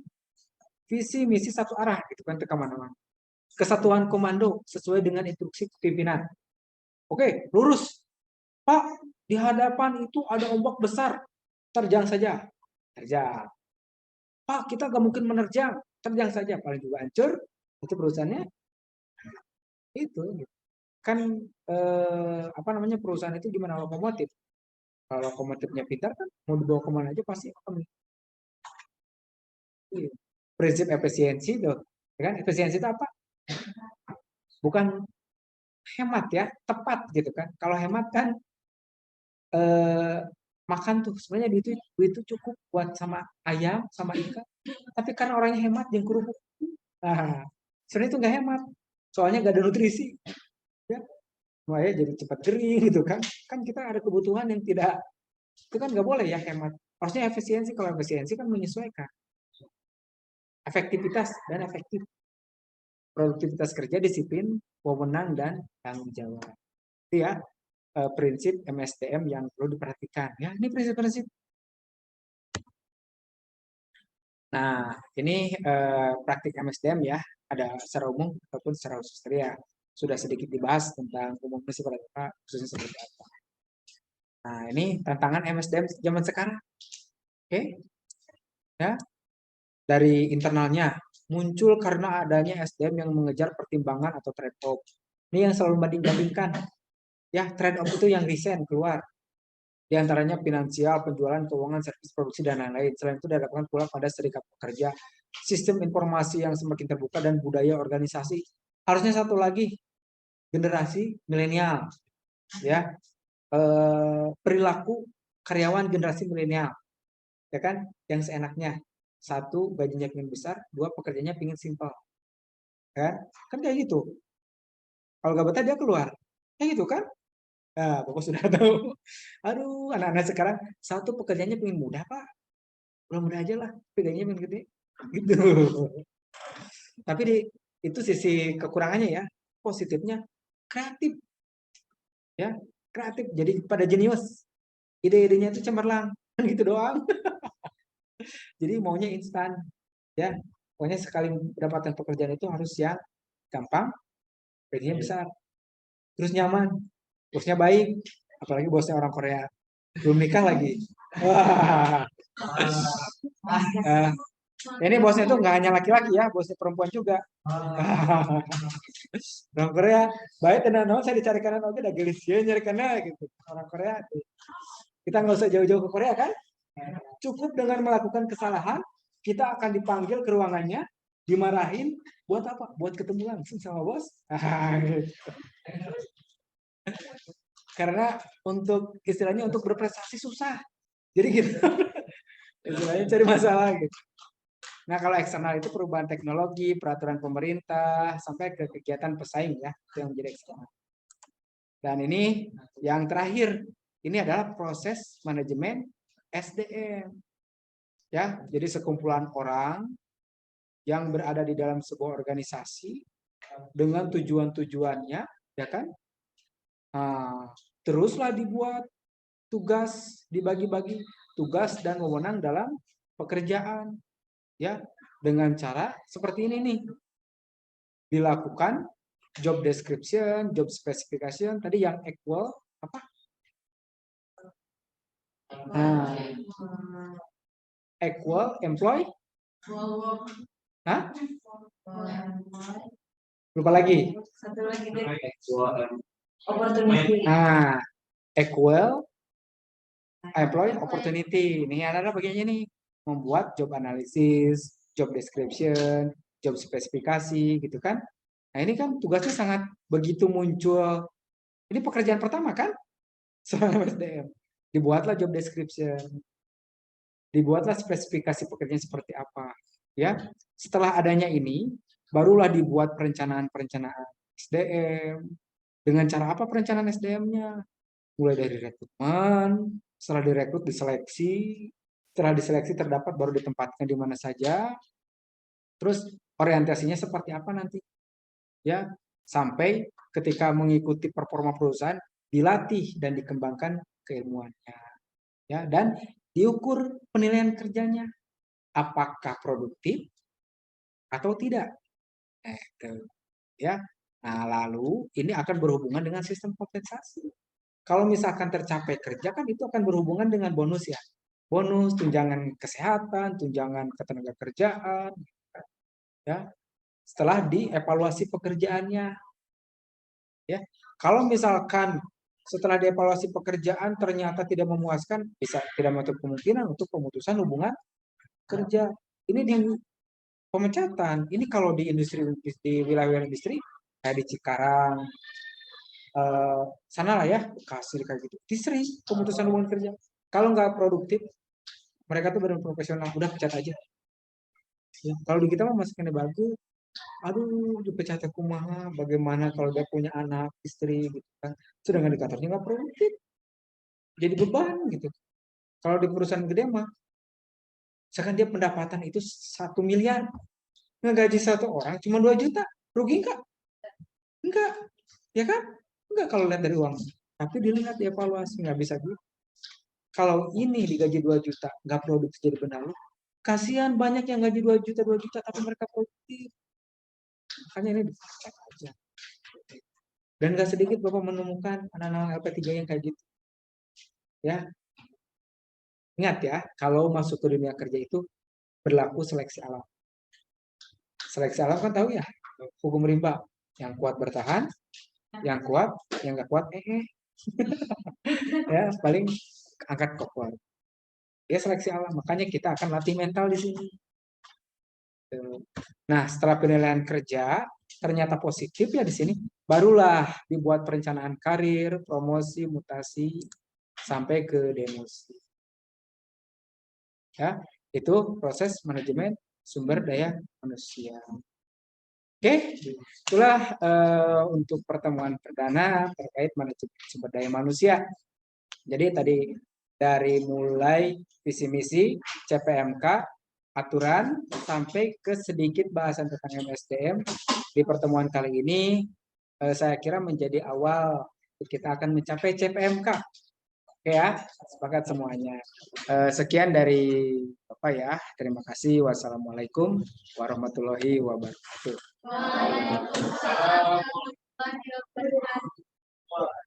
Visi misi satu arah gitu kan, ke mana-mana. Kesatuan komando sesuai dengan instruksi pimpinan. Oke, lurus. Pak, di hadapan itu ada ombak besar. Terjang saja. Terjang. Pak, kita gak mungkin menerjang. Terjang saja. Paling juga hancur. Itu perusahaannya. Itu. Kan, perusahaan itu gimana lokomotif. Kalau lokomotifnya pintar kan, mau dibawa kemana aja pasti akan. Prinsip efisiensi itu. Kan? Efisiensi itu apa? Bukan hemat ya, tepat gitu kan. Kalau hemat kan, makan tuh sebenarnya duit itu cukup buat sama ayam sama ikan, tapi karena orangnya hemat yang kerupuk, nah sebenarnya itu nggak hemat, soalnya nggak ada nutrisi ya, makanya jadi cepat kering gitu kan. Kan kita ada kebutuhan yang tidak, itu kan nggak boleh ya hemat, harusnya efisiensi. Kalau efisiensi kan menyesuaikan efektivitas dan efektif. produktivitas kerja, disiplin, wewenang, dan tanggung jawab. Itu ya prinsip MSDM yang perlu diperhatikan. Ya, ini prinsip-prinsip. Nah, ini praktik MSDM ya, ada secara umum ataupun secara khusus. Tadi ya sudah sedikit dibahas tentang umum prinsip apa, khususnya seperti apa. Nah, ini tantangan MSDM zaman sekarang. Oke. Ya. Dari internalnya muncul karena adanya SDM yang mengejar pertimbangan atau trade-off. Ini yang selalu banding-bandingkan. Ya, trade-off itu yang recent keluar. Di antaranya finansial, penjualan, keuangan, servis produksi, dan lain-lain. Selain itu didapatkan pula pada serikat pekerja, sistem informasi yang semakin terbuka, dan budaya organisasi. Harusnya satu lagi, generasi milenial. Ya, perilaku karyawan generasi milenial. Ya kan, yang seenaknya. Satu, gajinya ingin besar. Dua, pekerjaannya ingin simpel. Kan kayak gitu. Kalau nggak betah dia keluar. Kayak gitu kan? Nah, Bapak sudah tahu. Aduh, anak-anak sekarang satu pekerjaannya pengen mudah, Pak. Mudah-mudah aja lah, pekerjaannya pengen gede. Gitu. Tapi itu sisi kekurangannya ya. Positifnya kreatif. Ya, kreatif. Jadi pada jenius. Ide-idenya itu cemerlang. Kan gitu doang. Jadi maunya instan. Ya, pokoknya sekali mendapatkan pekerjaan itu harus yang gampang, gajinya besar, terus nyaman, bosnya baik, apalagi bosnya orang Korea, belum nikah lagi. Wah, ini bosnya itu nggak hanya laki-laki ya, bosnya perempuan juga. Orang Korea baik dan saya dicarikan oke, dah gelis ya nyarikan gitu. Orang Korea, kita nggak usah jauh-jauh ke Korea kan? Cukup dengan melakukan kesalahan, kita akan dipanggil ke ruangannya, dimarahin, buat apa? Buat ketemu langsung sama bos. Karena untuk istilahnya untuk berprestasi susah. Jadi gitu. Istilahnya cari masalah gitu. Nah, kalau eksternal itu perubahan teknologi, peraturan pemerintah, sampai ke kegiatan pesaing ya, itu yang menjadi eksternal. Dan ini yang terakhir, ini adalah proses manajemen SDM. Ya, jadi sekumpulan orang yang berada di dalam sebuah organisasi dengan tujuan-tujuannya, ya kan? Nah, teruslah dibuat tugas, dibagi-bagi tugas dan wewenang dalam pekerjaan, ya, dengan cara seperti ini nih. Dilakukan job description, job specification, tadi yang equal apa? Nah, equal employ? Hah? Lupa lagi. Nah, equal employ opportunity. Ini ada bagiannya nih. Membuat job analysis, job description, job spesifikasi gitu kan. Nah, ini kan tugasnya sangat begitu muncul. Ini pekerjaan pertama kan? Seorang SDM. Dibuatlah job description. Dibuatlah spesifikasi pekerjaan seperti apa, ya. Setelah adanya ini, barulah dibuat perencanaan-perencanaan SDM. Dengan cara apa perencanaan SDM-nya? Mulai dari rekrutmen, setelah direkrut diseleksi, setelah diseleksi terdapat baru ditempatkan di mana saja. Terus orientasinya seperti apa nanti? Ya, sampai ketika mengikuti performa perusahaan dilatih dan dikembangkan keilmuannya. Ya, dan diukur penilaian kerjanya, apakah produktif atau tidak. Ya. Nah, lalu ini akan berhubungan dengan sistem kompensasi. Kalau misalkan tercapai kerja kan itu akan berhubungan dengan bonus ya. Bonus, tunjangan kesehatan, tunjangan ketenaga kerjaan, ya. Setelah dievaluasi pekerjaannya. Ya. Kalau misalkan setelah dievaluasi pekerjaan ternyata tidak memuaskan, bisa tidak menutup kemungkinan untuk pemutusan hubungan kerja. Ini di pemecatan. Ini kalau di industri, di wilayah industri kayak di Cikarang, sana lah ya, Bekasi kayak gitu. Disering pemutusan hubungan kerja. Kalau nggak produktif, mereka tuh benar profesional, udah pecat aja. Ya, kalau di kita mah masukannya bagus, aduh dipecat kumaha, bagaimana kalau dia punya anak, istri gitu kan. Sedangkan di kantornya nggak produktif. Jadi beban gitu. Kalau di perusahaan gede mah, misalkan dia pendapatan itu 1 miliar, ngegaji satu orang cuma 2 juta. Rugi enggak? Enggak. Ya kan? Enggak kalau lihat dari uang. Tapi dilihat evaluasi, nggak bisa gitu. Kalau ini digaji 2 juta, nggak produktif jadi benalu, kasihan banyak yang gaji 2 juta, 2 juta, tapi mereka produktif. Makanya ini dicek aja. Dan nggak sedikit Bapak menemukan anak-anak LP3 yang kayak gitu. Ya, ingat ya, kalau masuk ke dunia kerja itu berlaku seleksi alam. Seleksi alam kan tahu ya, hukum rimba. Yang kuat bertahan, yang nggak kuat, ya paling angkat kokor. Ya seleksi alam, makanya kita akan latih mental di sini. Nah, setelah penilaian kerja ternyata positif ya di sini, barulah dibuat perencanaan karir, promosi, mutasi, sampai ke demosi. Ya, itu proses manajemen sumber daya manusia. Oke, itulah untuk pertemuan perdana terkait manajemen sumber daya manusia. Jadi tadi dari mulai visi misi, CPMK, aturan, sampai ke sedikit bahasan tentang MSDM di pertemuan kali ini, saya kira menjadi awal kita akan mencapai CPMK. Oke ya, sepakat semuanya. Sekian dari Bapak ya. Terima kasih. Wassalamualaikum warahmatullahi wabarakatuh. Waalaikumsalam warahmatullahi wabarakatuh.